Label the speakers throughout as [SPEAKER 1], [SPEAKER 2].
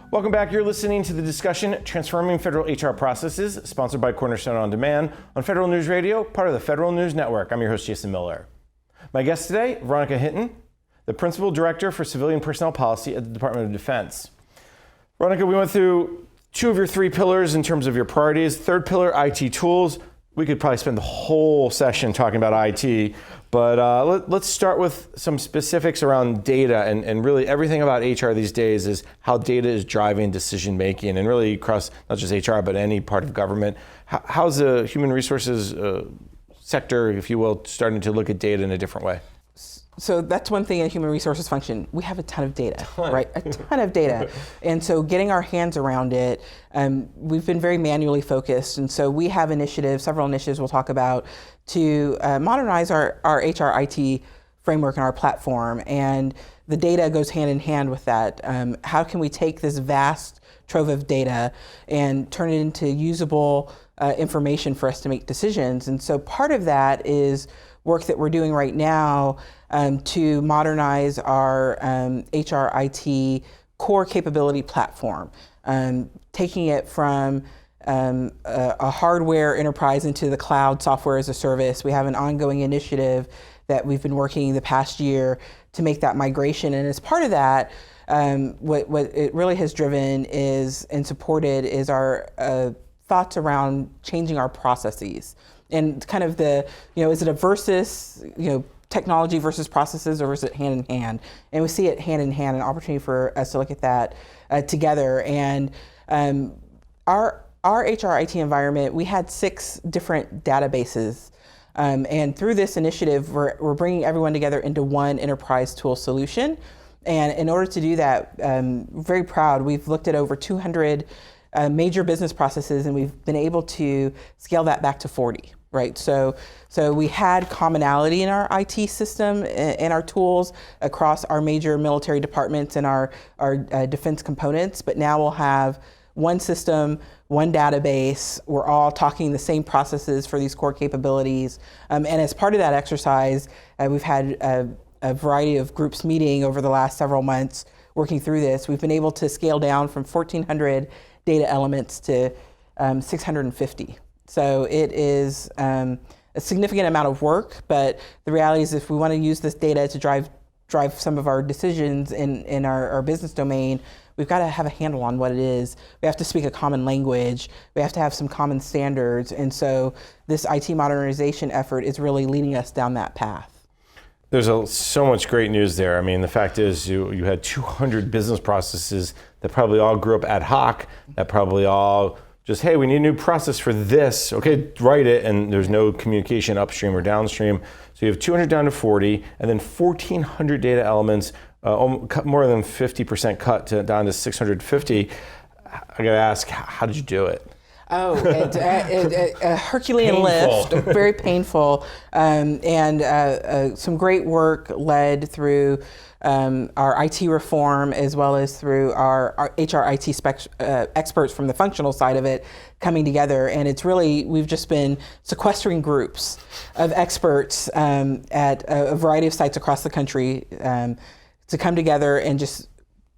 [SPEAKER 1] Welcome back. You're listening to the discussion Transforming Federal HR Processes, sponsored by Cornerstone On Demand on Federal News Radio, part of the Federal News Network. I'm your host, Jason Miller. My guest today, Veronica Hinton, the Principal Director for Civilian Personnel Policy at the Department of Defense. Veronica, we went through two of your three pillars in terms of your priorities. Third pillar, IT tools. We could probably spend the whole session talking about IT, but let's start with some specifics around data, and really everything about HR these days is how data is driving decision making, and really across not just HR, but any part of government. How's the human resources sector, if you will, starting to look at data in a different way?
[SPEAKER 2] So that's one thing in human resources function. We have a ton of data, right? A ton of data. And so getting our hands around it, we've been very manually focused. And so we have initiatives, several initiatives we'll talk about, to modernize our HR IT framework and our platform. And the data goes hand in hand with that. How can we take this vast trove of data and turn it into usable information for us to make decisions? And so part of that is work that we're doing right now to modernize our HR IT core capability platform, taking it from a hardware enterprise into the cloud software as a service. We have an ongoing initiative that we've been working the past year to make that migration. And as part of that, what it really has driven is and supported is our thoughts around changing our processes. And kind of the, is it a versus, technology versus processes, or is it hand in hand? And we see it hand in hand, an opportunity for us to look at that together. And our HR IT environment, we had 6 different databases. And through this initiative, we're bringing everyone together into one enterprise tool solution. And in order to do that, very proud, we've looked at over 200 major business processes, and we've been able to scale that back to 40. Right, so we had commonality in our IT system and our tools across our major military departments and our defense components, but now we'll have one system, one database. We're all talking the same processes for these core capabilities, and as part of that exercise, we've had a variety of groups meeting over the last several months working through this. We've been able to scale down from 1,400 data elements to 650. So it is a significant amount of work, but the reality is if we want to use this data to drive some of our decisions in our business domain, we've got to have a handle on what it is. We have to speak a common language. We have to have some common standards. And so this IT modernization effort is really leading us down that path.
[SPEAKER 1] There's so much great news there. I mean, the fact is you had 200 business processes that probably all grew up ad hoc, that probably all just, hey, we need a new process for this. Okay, write it, and there's no communication upstream or downstream. So you have 200 down to 40, and then 1,400 data elements, more than 50% cut down to 650. I gotta ask, how did you do it?
[SPEAKER 2] Oh, a Herculean lift, very painful, and some great work led through our IT reform, as well as through our HR IT experts from the functional side of it coming together. And it's really, we've just been sequestering groups of experts at a variety of sites across the country to come together and just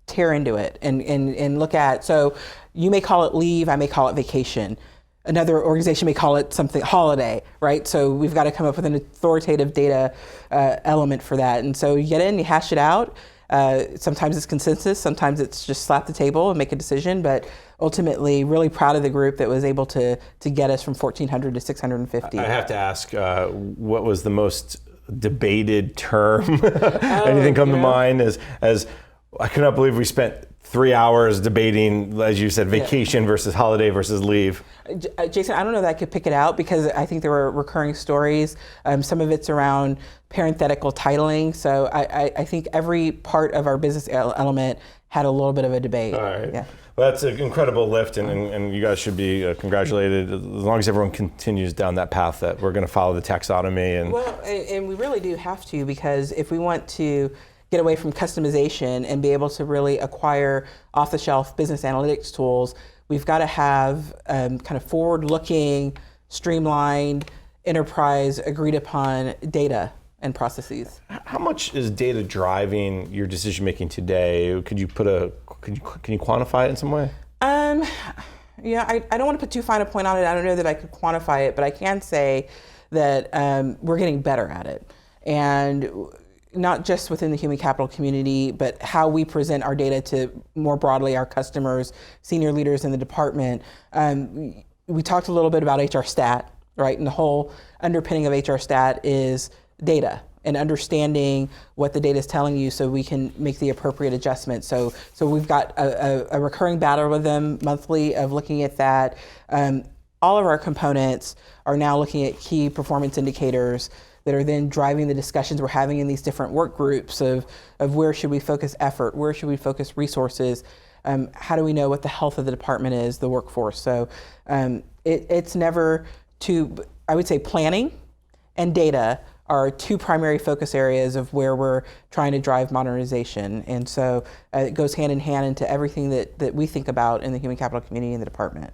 [SPEAKER 2] tear into it and look at, so you may call it leave, I may call it vacation. Another organization may call it something holiday, right? So we've got to come up with an authoritative data element for that. And so you get in, you hash it out. Sometimes it's consensus, sometimes it's just slap the table and make a decision, but ultimately really proud of the group that was able to get us from 1,400 to 650.
[SPEAKER 1] I have to ask, what was the most debated term? Anything come to mind as I cannot believe we spent 3 hours debating, as you said, vacation versus holiday versus leave.
[SPEAKER 2] Jason, I don't know that I could pick it out because I think there were recurring stories. Some of it's around parenthetical titling. So I think every part of our business element had a little bit of a debate.
[SPEAKER 1] All right.
[SPEAKER 2] Yeah.
[SPEAKER 1] Well, that's an incredible lift, and you guys should be congratulated as long as everyone continues down that path that we're going to follow the taxonomy.
[SPEAKER 2] Well, and we really do have to, because if we want to get away from customization and be able to really acquire off-the-shelf business analytics tools, we've got to have kind of forward-looking, streamlined, enterprise, agreed-upon data and processes.
[SPEAKER 1] How much is data driving your decision making today? Can you quantify it in some way?
[SPEAKER 2] Yeah, I don't want to put too fine a point on it. I don't know that I could quantify it, but I can say that we're getting better at it. And not just within the human capital community, but how we present our data to more broadly our customers, senior leaders in the department. We talked a little bit about HR Stat, right? And the whole underpinning of HR Stat is data and understanding what the data is telling you so we can make the appropriate adjustments. So we've got a recurring battle with them monthly of looking at that. All of our components are now looking at key performance indicators that are then driving the discussions we're having in these different work groups of where should we focus effort, where should we focus resources, how do we know what the health of the department is, the workforce. So it's never too, I would say planning and data are two primary focus areas of where we're trying to drive modernization. And so it goes hand in hand into everything that we think about in the human capital community in the department.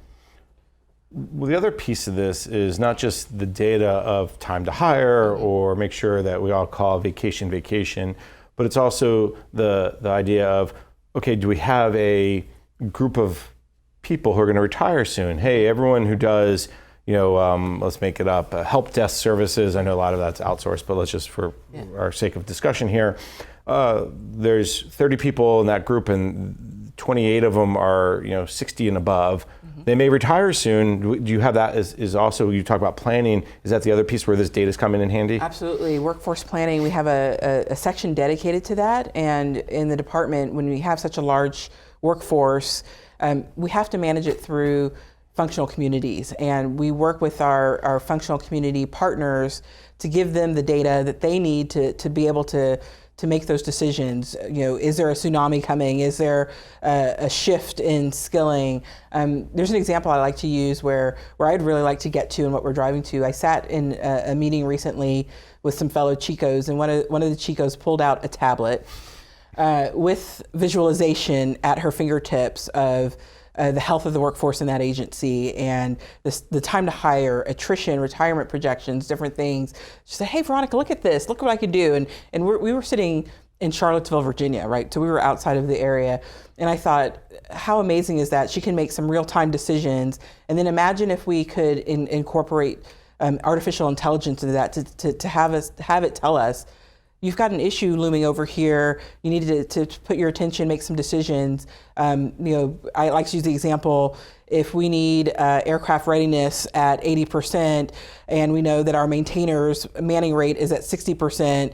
[SPEAKER 1] Well, the other piece of this is not just the data of time to hire or make sure that we all call vacation, but it's also the idea of, okay, do we have a group of people who are going to retire soon? Hey, everyone who does, let's make it up, help desk services. I know a lot of that's outsourced, but let's just, for our sake of discussion here, there's 30 people in that group and 28 of them are 60 and above. They may retire soon. Do you have that is also, you talk about planning, is that the other piece where this data is coming in handy?
[SPEAKER 2] Absolutely. Workforce planning, we have a section dedicated to that. And in the department, when we have such a large workforce, we have to manage it through functional communities. And we work with our functional community partners to give them the data that they need to be able to make those decisions. Is there a tsunami coming? Is there a shift in skilling? There's an example I like to use where I'd really like to get to and what we're driving to. I sat in a meeting recently with some fellow Chicos, and one of the Chicos pulled out a tablet with visualization at her fingertips of the health of the workforce in that agency and the time to hire, attrition, retirement projections, different things. She said, hey, Veronica, look at this. Look what I could do. And we were sitting in Charlottesville, Virginia, right? So we were outside of the area. And I thought, how amazing is that? She can make some real-time decisions. And then imagine if we could incorporate artificial intelligence into that to have it tell us, you've got an issue looming over here. You need to put your attention, make some decisions. I like to use the example, if we need aircraft readiness at 80% and we know that our maintainers manning rate is at 60%,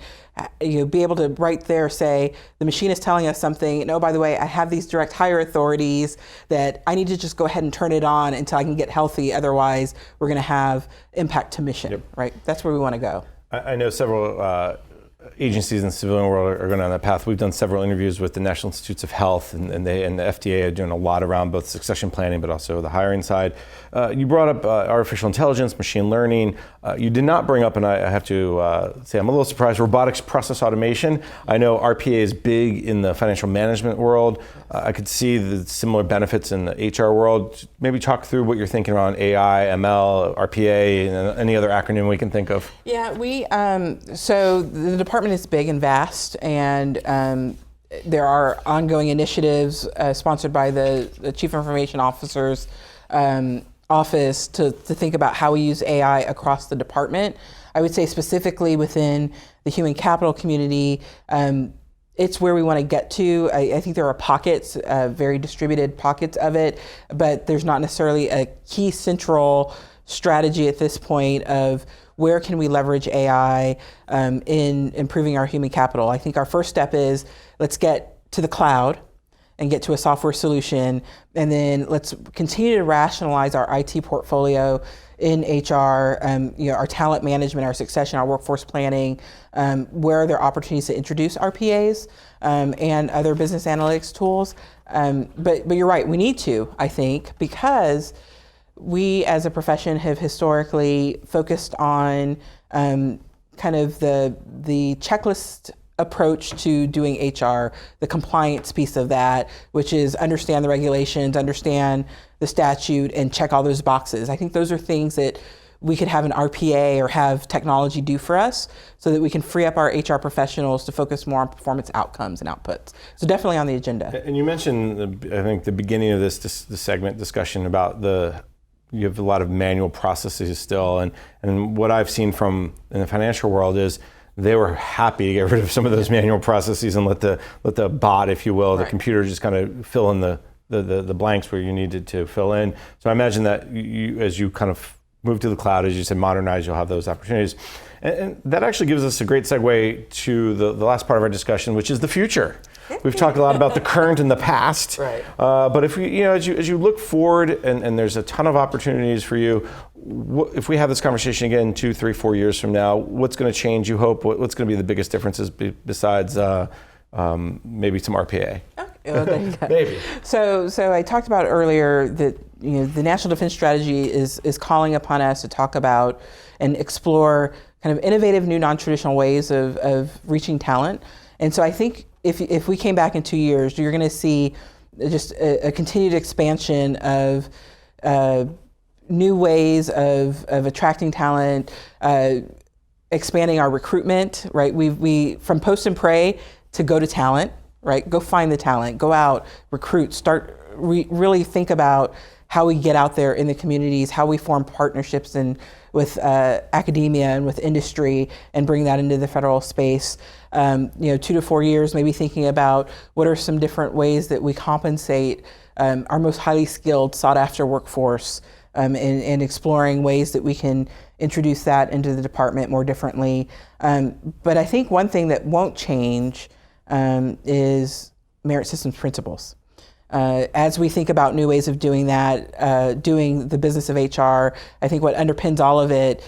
[SPEAKER 2] be able to right there say, the machine is telling us something. And oh, by the way, I have these direct hire authorities that I need to just go ahead and turn it on until I can get healthy. Otherwise, we're going to have impact to mission, right? That's where we want to go.
[SPEAKER 1] I know several agencies in the civilian world are going down that path. We've done several interviews with the National Institutes of Health, and the FDA are doing a lot around both succession planning, but also the hiring side. You brought up artificial intelligence, machine learning. You did not bring up, and I have to say I'm a little surprised, robotics process automation. I know RPA is big in the financial management world. I could see the similar benefits in the HR world. Maybe talk through what you're thinking around AI, ML, RPA, and any other acronym we can think of.
[SPEAKER 2] Yeah, so the department is big and vast, and there are ongoing initiatives sponsored by the Chief Information Officer's office to think about how we use AI across the department. I would say specifically within the human capital community, it's where we want to get to. I think there are pockets, very distributed pockets of it, but there's not necessarily a key central strategy at this point of where can we leverage AI in improving our human capital. I think our first step is let's get to the cloud and get to a software solution, and then let's continue to rationalize our IT portfolio in HR, our talent management, our succession, our workforce planning, where are there opportunities to introduce RPAs and other business analytics tools. But you're right, we need to, I think, because we as a profession have historically focused on kind of the checklist approach to doing HR, the compliance piece of that, which is understand the regulations, understand the statute, and check all those boxes. I think those are things that we could have an RPA or have technology do for us so that we can free up our HR professionals to focus more on performance outcomes and outputs. So definitely on the agenda.
[SPEAKER 1] And you mentioned, I think, the beginning of this segment discussion about you have a lot of manual processes still, and what I've seen from in the financial world is they were happy to get rid of some of those manual processes and let the bot, if you will, the computer just kind of fill in the blanks where you needed to fill in. So I imagine that you, as you kind of move to the cloud, as you said, modernize, you'll have those opportunities. And that actually gives us a great segue to the last part of our discussion, which is the future. We've talked a lot about the current and the past,
[SPEAKER 2] right.
[SPEAKER 1] But if as you look forward, and there's a ton of opportunities for you, if we have this conversation again 2, 3, 4 years from now, what's going to change? You hope what's going to be the biggest differences besides maybe some RPA?
[SPEAKER 2] Well, there you go.
[SPEAKER 1] Maybe.
[SPEAKER 2] So I talked about earlier that the National Defense Strategy is calling upon us to talk about and explore kind of innovative new non-traditional ways of reaching talent. And so I think if we came back in 2 years, you're going to see just a continued expansion of new ways of attracting talent, expanding our recruitment. Right, we from post and pray to go to talent. Right, go find the talent, go out, recruit, start really think about how we get out there in the communities, how we form partnerships with academia and with industry, and bring that into the federal space. 2 to 4 years, maybe thinking about what are some different ways that we compensate our most highly skilled, sought-after workforce, and exploring ways that we can introduce that into the department more differently. But I think one thing that won't change is merit systems principles. As we think about new ways of doing that, doing the business of HR, I think what underpins all of it,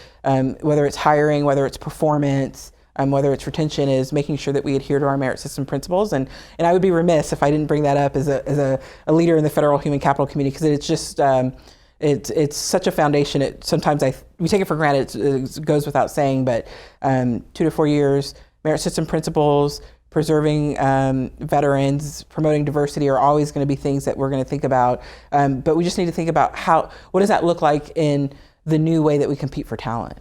[SPEAKER 2] whether it's hiring, whether it's performance, whether it's retention, is making sure that we adhere to our merit system principles. And I would be remiss if I didn't bring that up as a leader in the federal human capital community, because it's just it's such a foundation. Sometimes we take it for granted. It goes without saying, but 2 to 4 years, merit system principles, preserving veterans, promoting diversity are always going to be things that we're going to think about. But we just need to think about what does that look like in the new way that we compete for talent.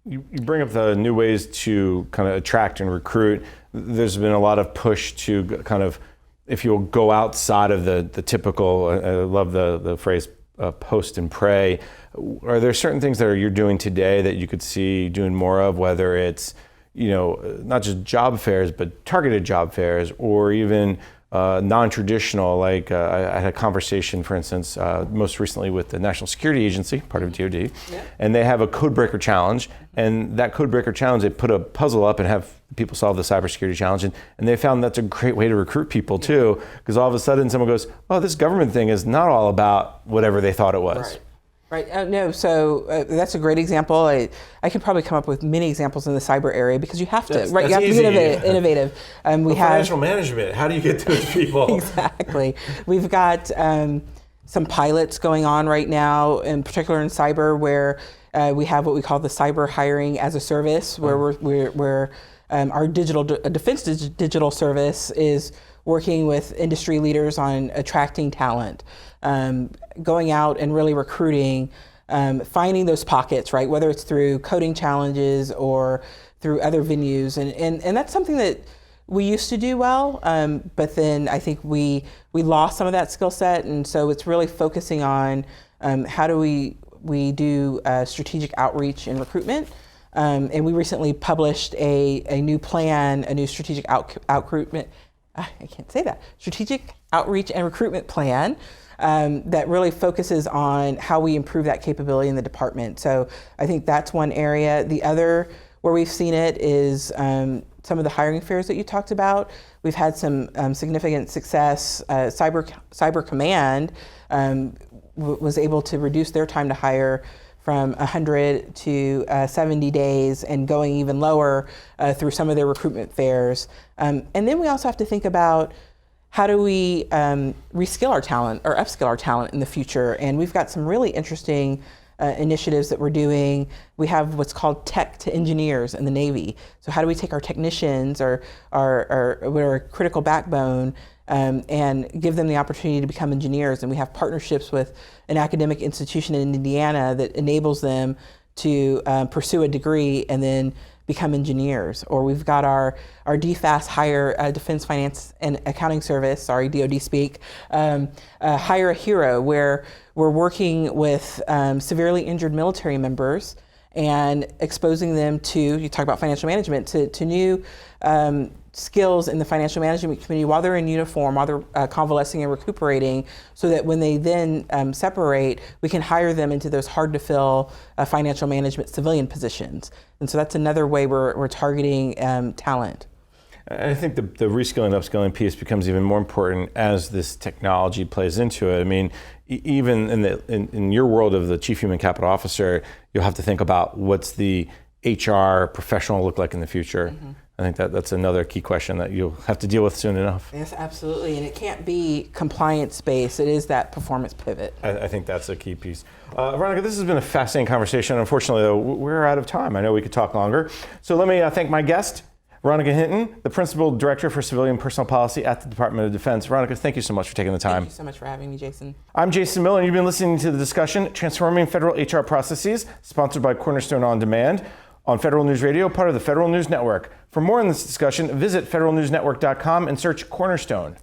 [SPEAKER 1] You bring up the new ways to kind of attract and recruit. There's been a lot of push to kind of, if you'll go outside of the typical, I love the phrase post and pray. Are there certain things that you're doing today that you could see doing more of, whether it's not just job fairs, but targeted job fairs, or even non-traditional, like I had a conversation, for instance, most recently with the National Security Agency, part of DoD, and they have a Codebreaker Challenge, and that Codebreaker Challenge, they put a puzzle up and have people solve the cybersecurity challenge, and they found that's a great way to recruit people too, because all of a sudden someone goes, oh, this government thing is not all about whatever they thought it was.
[SPEAKER 2] Right. No. So that's a great example. I could probably come up with many examples in the cyber area, because you have to.
[SPEAKER 1] That's
[SPEAKER 2] you have
[SPEAKER 1] easy.
[SPEAKER 2] to be innovative. We have
[SPEAKER 1] financial management. How do you get those people?
[SPEAKER 2] Exactly. We've got some pilots going on right now, in particular in cyber, where we have what we call the cyber hiring as a service, where we're our defense digital service is working with industry leaders on attracting talent, going out and really recruiting, finding those pockets, right? Whether it's through coding challenges or through other venues. And that's something that we used to do well, but then I think we lost some of that skill set. And so it's really focusing on how do we do strategic outreach and recruitment. And we recently published a new plan, a new strategic outrecruitment. I can't say that. Strategic outreach and recruitment plan that really focuses on how we improve that capability in the department. So I think that's one area. The other where we've seen it is some of the hiring fairs that you talked about. We've had some significant success. Cyber Command was able to reduce their time to hire from 100 to 70 days, and going even lower through some of their recruitment fairs. And then we also have to think about how do we reskill our talent or upskill our talent in the future. And we've got some really interesting initiatives that we're doing. We have what's called tech to engineers in the Navy. So how do we take our technicians or our critical backbone and give them the opportunity to become engineers? And we have partnerships with an academic institution in Indiana that enables them to pursue a degree and then become engineers. Or we've got our DFAS hire Defense Finance and Accounting Service, sorry, DoD speak, hire a hero, where we're working with severely injured military members and exposing them to, you talk about financial management, to new skills in the financial management community while they're in uniform, while they're convalescing and recuperating, so that when they then separate, we can hire them into those hard to fill financial management civilian positions. And so that's another way we're targeting talent.
[SPEAKER 1] I think the reskilling, upskilling piece becomes even more important as this technology plays into it. I mean, even in your world of the Chief Human Capital Officer, you'll have to think about what's the HR professional look like in the future. Mm-hmm. I think that's another key question that you'll have to deal with soon enough.
[SPEAKER 2] Yes, absolutely. And it can't be compliance-based. It is that performance pivot.
[SPEAKER 1] I think that's a key piece. Veronica, this has been a fascinating conversation. Unfortunately, though, we're out of time. I know we could talk longer. So let me thank my guest, Veronica Hinton, the Principal Director for Civilian Personnel Policy at the Department of Defense. Veronica, thank you so much for taking the time.
[SPEAKER 2] Thank you so much for having me, Jason.
[SPEAKER 1] I'm Jason Miller, and you've been listening to the discussion, Transforming Federal HR Processes, sponsored by Cornerstone On Demand, on Federal News Radio, part of the Federal News Network. For more on this discussion, visit federalnewsnetwork.com and search Cornerstone.